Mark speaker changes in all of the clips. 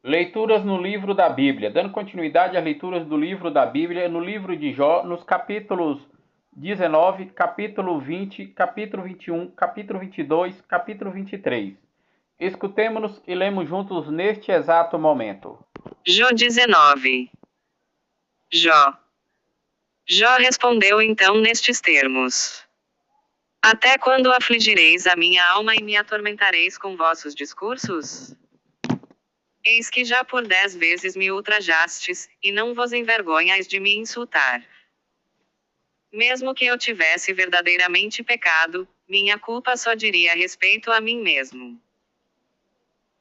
Speaker 1: Leituras no livro da Bíblia. Dando continuidade às leituras do livro da Bíblia, no livro de Jó, nos capítulos 19, capítulo 20, capítulo 21, capítulo 22, capítulo 23. Escutemo-nos e lemos juntos neste exato momento.
Speaker 2: Jó 19. Jó. Jó respondeu então nestes termos: Até quando afligireis a minha alma e me atormentareis com vossos discursos? Eis que já por 10 vezes me ultrajastes, e não vos envergonhais de me insultar. Mesmo que eu tivesse verdadeiramente pecado, minha culpa só diria respeito a mim mesmo.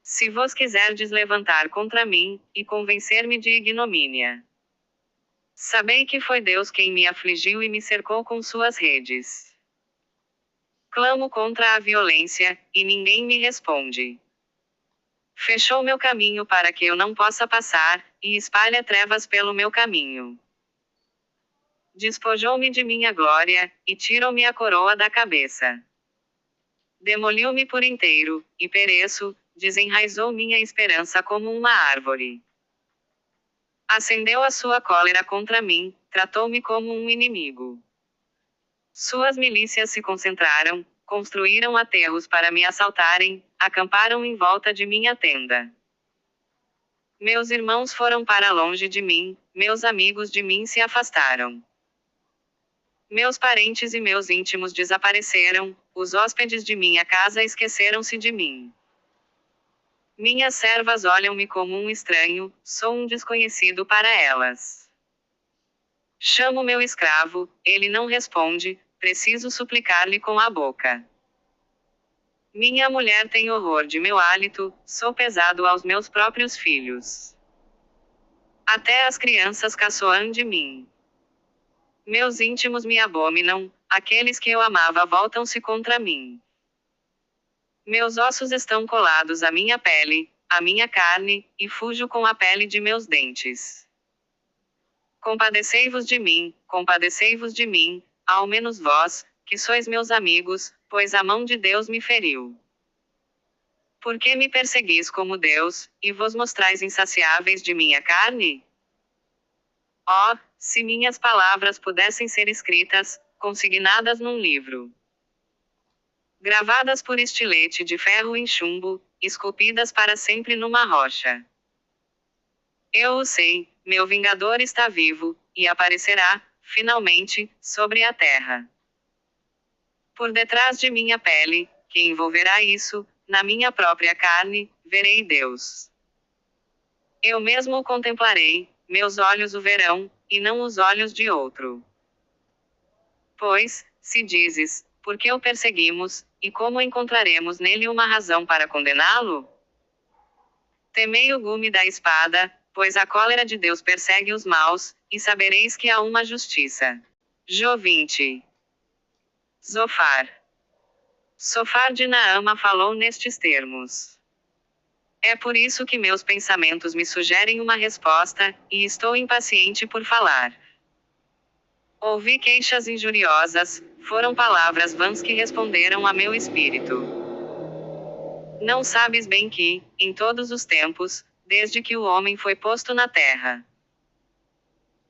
Speaker 2: Se vos quiserdes levantar contra mim, e convencer-me de ignomínia, sabei que foi Deus quem me afligiu e me cercou com suas redes. Clamo contra a violência, e ninguém me responde. Fechou meu caminho para que eu não possa passar, e espalha trevas pelo meu caminho. Despojou-me de minha glória, e tirou-me a coroa da cabeça. Demoliu-me por inteiro, e pereço, desenraizou minha esperança como uma árvore. Acendeu a sua cólera contra mim, tratou-me como um inimigo. Suas milícias se concentraram, construíram aterros para me assaltarem, acamparam em volta de minha tenda. Meus irmãos foram para longe de mim, meus amigos de mim se afastaram. Meus parentes e meus íntimos desapareceram, os hóspedes de minha casa esqueceram-se de mim. Minhas servas olham-me como um estranho, sou um desconhecido para elas. Chamo meu escravo, ele não responde, preciso suplicar-lhe com a boca. Minha mulher tem horror de meu hálito, sou pesado aos meus próprios filhos. Até as crianças caçoam de mim. Meus íntimos me abominam, aqueles que eu amava voltam-se contra mim. Meus ossos estão colados à minha pele, à minha carne, e fujo com a pele de meus dentes. Compadecei-vos de mim, ao menos vós, que sois meus amigos, pois a mão de Deus me feriu. Por que me perseguis como Deus, e vos mostrais insaciáveis de minha carne? Oh, se minhas palavras pudessem ser escritas, consignadas num livro. Gravadas por estilete de ferro em chumbo, esculpidas para sempre numa rocha. Eu o sei, meu vingador está vivo, e aparecerá, finalmente, sobre a terra. Por detrás de minha pele, que envolverá isso, na minha própria carne, verei Deus. Eu mesmo o contemplarei, meus olhos o verão, e não os olhos de outro. Pois, se dizes, por que o perseguimos, e como encontraremos nele uma razão para condená-lo? Temei o gume da espada, pois a cólera de Deus persegue os maus, e sabereis que há uma justiça. Jó 20. Zofar. Sofar de Naama falou nestes termos. É por isso que meus pensamentos me sugerem uma resposta, e estou impaciente por falar. Ouvi queixas injuriosas, foram palavras vãs que responderam a meu espírito. Não sabes bem que, em todos os tempos, desde que o homem foi posto na terra,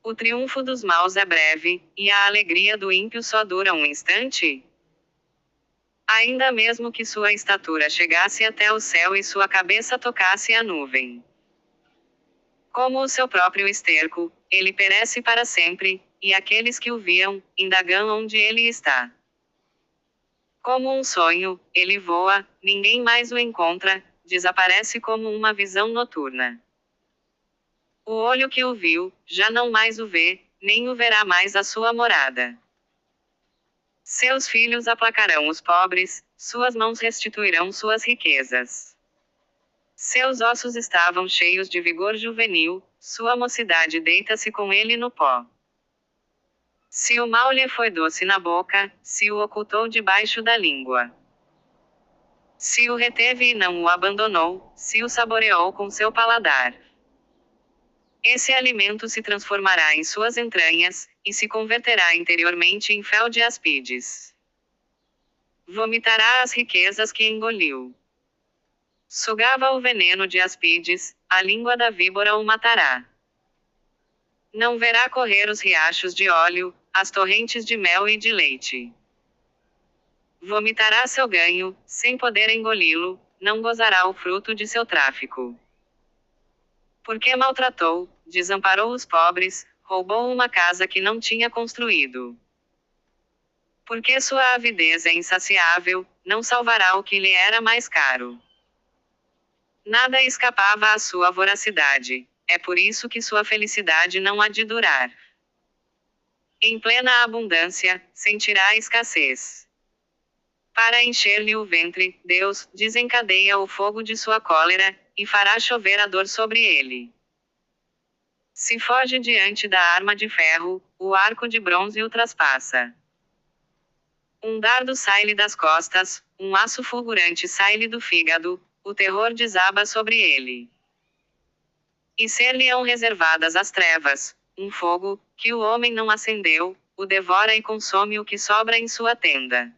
Speaker 2: o triunfo dos maus é breve, e a alegria do ímpio só dura um instante? Ainda mesmo que sua estatura chegasse até o céu e sua cabeça tocasse a nuvem. Como o seu próprio esterco, ele perece para sempre, e aqueles que o viam, indagam onde ele está. Como um sonho, ele voa, ninguém mais o encontra, desaparece como uma visão noturna. O olho que o viu, já não mais o vê, nem o verá mais a sua morada. Seus filhos aplacarão os pobres, suas mãos restituirão suas riquezas. Seus ossos estavam cheios de vigor juvenil, sua mocidade deita-se com ele no pó. Se o mal lhe foi doce na boca, se o ocultou debaixo da língua. Se o reteve e não o abandonou, se o saboreou com seu paladar. Esse alimento se transformará em suas entranhas, e se converterá interiormente em fel de áspides. Vomitará as riquezas que engoliu. Sugava o veneno de áspides, a língua da víbora o matará. Não verá correr os riachos de óleo, as torrentes de mel e de leite. Vomitará seu ganho, sem poder engoli-lo, não gozará o fruto de seu tráfico. Porque maltratou, desamparou os pobres, roubou uma casa que não tinha construído. Porque sua avidez é insaciável, não salvará o que lhe era mais caro. Nada escapava à sua voracidade, é por isso que sua felicidade não há de durar. Em plena abundância, sentirá a escassez. Para encher-lhe o ventre, Deus desencadeia o fogo de sua cólera, e fará chover a dor sobre ele. Se foge diante da arma de ferro, o arco de bronze o traspassa. Um dardo sai-lhe das costas, um aço fulgurante sai-lhe do fígado, o terror desaba sobre ele. E ser-lhe-ão reservadas as trevas, um fogo, que o homem não acendeu, o devora e consome o que sobra em sua tenda.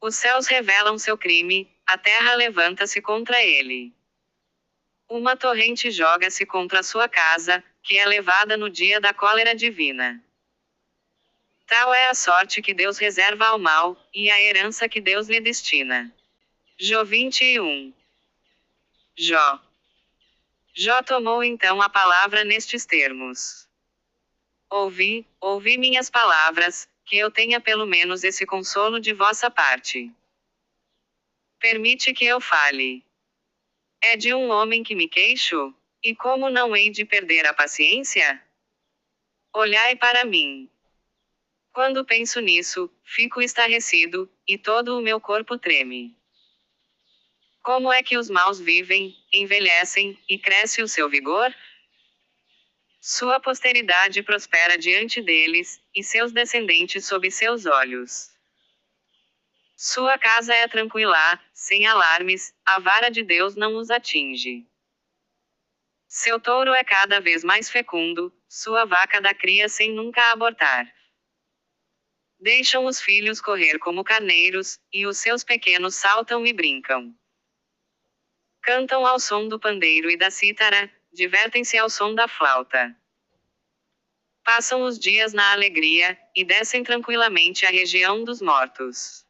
Speaker 2: Os céus revelam seu crime, a terra levanta-se contra ele. Uma torrente joga-se contra sua casa, que é levada no dia da cólera divina. Tal é a sorte que Deus reserva ao mal, e a herança que Deus lhe destina. Jó 21. Jó. Jó tomou então a palavra nestes termos. Ouvi minhas palavras, que eu tenha pelo menos esse consolo de vossa parte. Permite que eu fale. É de um homem que me queixo? E como não hei de perder a paciência? Olhai para mim. Quando penso nisso, fico estarrecido, e todo o meu corpo treme. Como é que os maus vivem, envelhecem, e cresce o seu vigor? Sua posteridade prospera diante deles, e seus descendentes sob seus olhos. Sua casa é tranquila, sem alarmes, a vara de Deus não os atinge. Seu touro é cada vez mais fecundo, sua vaca dá cria sem nunca abortar. Deixam os filhos correr como carneiros, e os seus pequenos saltam e brincam. Cantam ao som do pandeiro e da cítara, divertem-se ao som da flauta. Passam os dias na alegria, e descem tranquilamente à região dos mortos.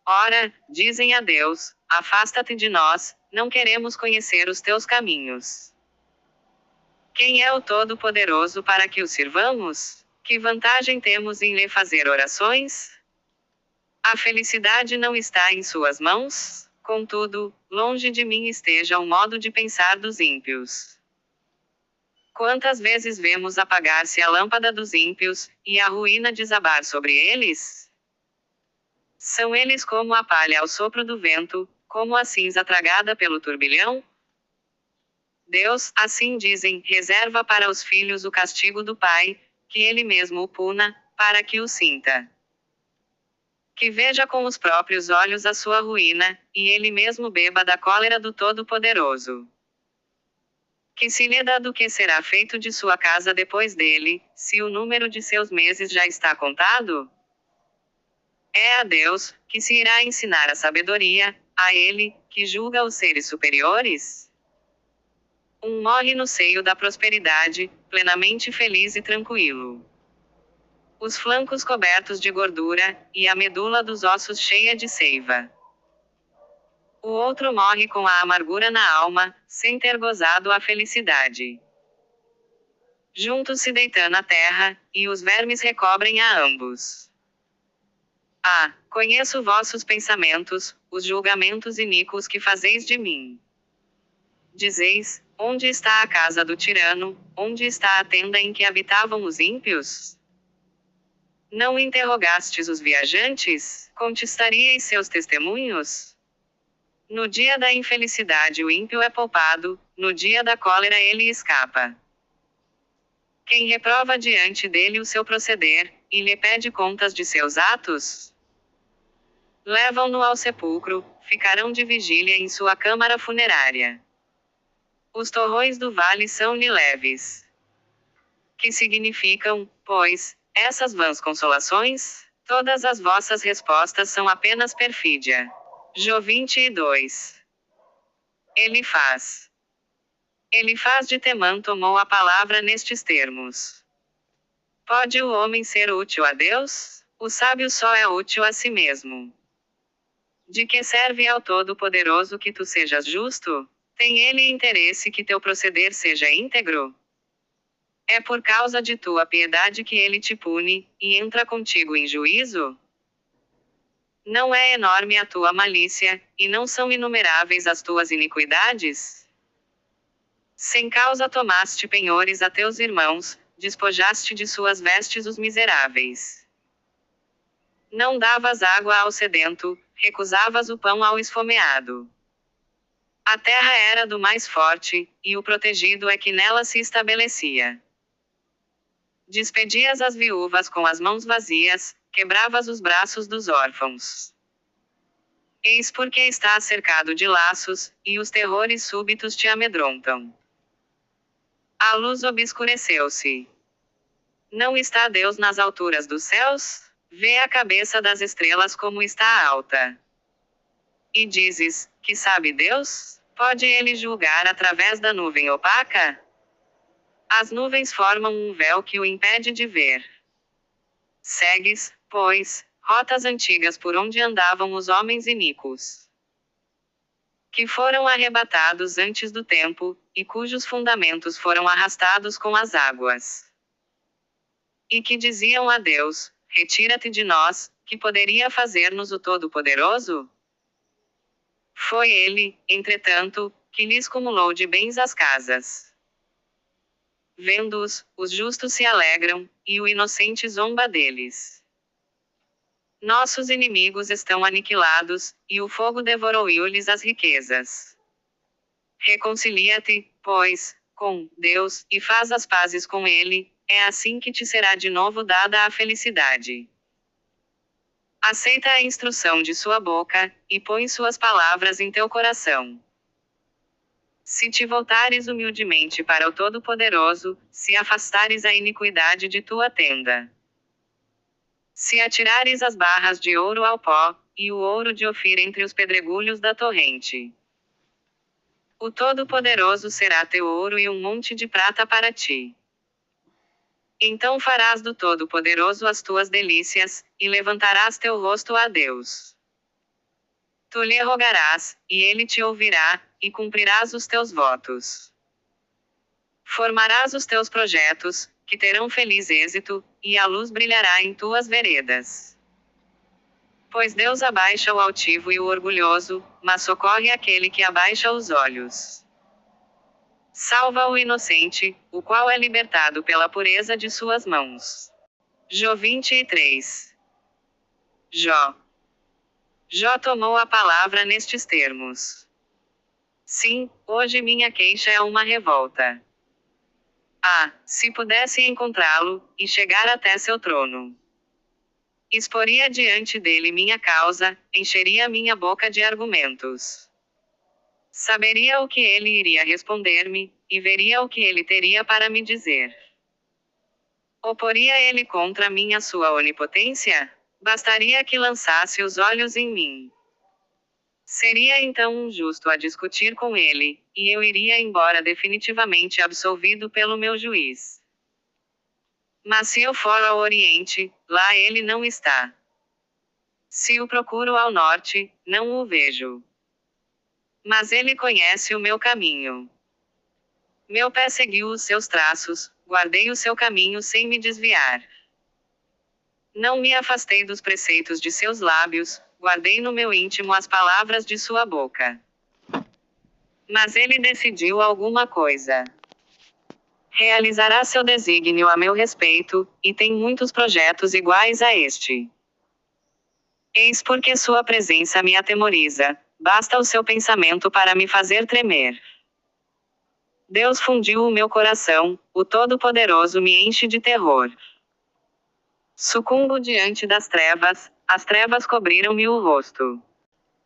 Speaker 2: Ora, dizem a Deus, afasta-te de nós, não queremos conhecer os teus caminhos. Quem é o Todo-Poderoso para que o sirvamos? Que vantagem temos em lhe fazer orações? A felicidade não está em suas mãos? Contudo, longe de mim esteja o modo de pensar dos ímpios. Quantas vezes vemos apagar-se a lâmpada dos ímpios, e a ruína desabar sobre eles? São eles como a palha ao sopro do vento, como a cinza tragada pelo turbilhão? Deus, assim dizem, reserva para os filhos o castigo do pai, que ele mesmo o puna, para que o sinta. Que veja com os próprios olhos a sua ruína, e ele mesmo beba da cólera do Todo-Poderoso. Que se lhe dá do que será feito de sua casa depois dele, se o número de seus meses já está contado? É a Deus, que se irá ensinar a sabedoria, a ele, que julga os seres superiores? Um morre no seio da prosperidade, plenamente feliz e tranquilo. Os flancos cobertos de gordura, e a medula dos ossos cheia de seiva. O outro morre com a amargura na alma, sem ter gozado a felicidade. Juntos se deitam na terra, e os vermes recobrem a ambos. Ah, conheço vossos pensamentos, os julgamentos iníquos que fazeis de mim. Dizeis, onde está a casa do tirano, onde está a tenda em que habitavam os ímpios? Não interrogastes os viajantes? Contestaríeis seus testemunhos? No dia da infelicidade o ímpio é poupado, no dia da cólera ele escapa. Quem reprova diante dele o seu proceder, e lhe pede contas de seus atos? Levam-no ao sepulcro, ficarão de vigília em sua câmara funerária. Os torrões do vale são-lhe leves. Que significam, pois, essas vãs consolações? Todas as vossas respostas são apenas perfídia. Jó 22. Elifaz de Temã tomou a palavra nestes termos. Pode o homem ser útil a Deus? O sábio só é útil a si mesmo. De que serve ao Todo-Poderoso que tu sejas justo? Tem ele interesse que teu proceder seja íntegro? É por causa de tua piedade que ele te pune, e entra contigo em juízo? Não é enorme a tua malícia, e não são inumeráveis as tuas iniquidades? Sem causa tomaste penhores a teus irmãos, despojaste de suas vestes os miseráveis. Não davas água ao sedento, recusavas o pão ao esfomeado. A terra era do mais forte, e o protegido é que nela se estabelecia. Despedias as viúvas com as mãos vazias, quebravas os braços dos órfãos. Eis porque estás cercado de laços, e os terrores súbitos te amedrontam. A luz obscureceu-se. Não está Deus nas alturas dos céus? Vê a cabeça das estrelas como está alta. E dizes, que sabe Deus? Pode ele julgar através da nuvem opaca? As nuvens formam um véu que o impede de ver. Segues, pois, rotas antigas por onde andavam os homens iníquos, que foram arrebatados antes do tempo, e cujos fundamentos foram arrastados com as águas. E que diziam a Deus, retira-te de nós, que poderia fazer-nos o Todo-Poderoso? Foi ele, entretanto, que lhes cumulou de bens as casas. Vendo-os, os justos se alegram, e o inocente zomba deles. Nossos inimigos estão aniquilados, e o fogo devorou-lhes as riquezas. Reconcilia-te, pois, com Deus, e faz as pazes com ele, é assim que te será de novo dada a felicidade. Aceita a instrução de sua boca, e põe suas palavras em teu coração. Se te voltares humildemente para o Todo-Poderoso, se afastares a iniquidade de tua tenda. Se atirares as barras de ouro ao pó, e o ouro de Ofir entre os pedregulhos da torrente. O Todo-Poderoso será teu ouro e um monte de prata para ti. Então farás do Todo-Poderoso as tuas delícias, e levantarás teu rosto a Deus. Tu lhe rogarás, e ele te ouvirá, e cumprirás os teus votos. Formarás os teus projetos, que terão feliz êxito, e a luz brilhará em tuas veredas. Pois Deus abaixa o altivo e o orgulhoso, mas socorre aquele que abaixa os olhos. Salva o inocente, o qual é libertado pela pureza de suas mãos. Jó 23. Jó tomou a palavra nestes termos. Sim, hoje minha queixa é uma revolta. Ah, se pudesse encontrá-lo, e chegar até seu trono. Exporia diante dele minha causa, encheria minha boca de argumentos. Saberia o que ele iria responder-me, e veria o que ele teria para me dizer. Oporia ele contra mim a sua onipotência? Bastaria que lançasse os olhos em mim. Seria então um justo a discutir com ele, e eu iria embora definitivamente absolvido pelo meu juiz. Mas se eu for ao Oriente, lá ele não está. Se o procuro ao Norte, não o vejo. Mas ele conhece o meu caminho. Meu pé seguiu os seus traços, guardei o seu caminho sem me desviar. Não me afastei dos preceitos de seus lábios, guardei no meu íntimo as palavras de sua boca. Mas ele decidiu alguma coisa. Realizará seu desígnio a meu respeito, e tem muitos projetos iguais a este. Eis porque sua presença me atemoriza, basta o seu pensamento para me fazer tremer. Deus fundiu o meu coração, o Todo-Poderoso me enche de terror. Sucumbo diante das trevas, as trevas cobriram-me o rosto.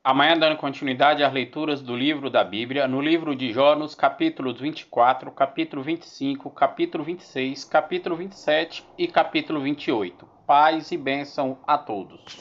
Speaker 1: Amanhã, dando continuidade às leituras do livro da Bíblia, no livro de Jó, nos capítulos 24, capítulo 25, capítulo 26, capítulo 27 e capítulo 28. Paz e bênção a todos.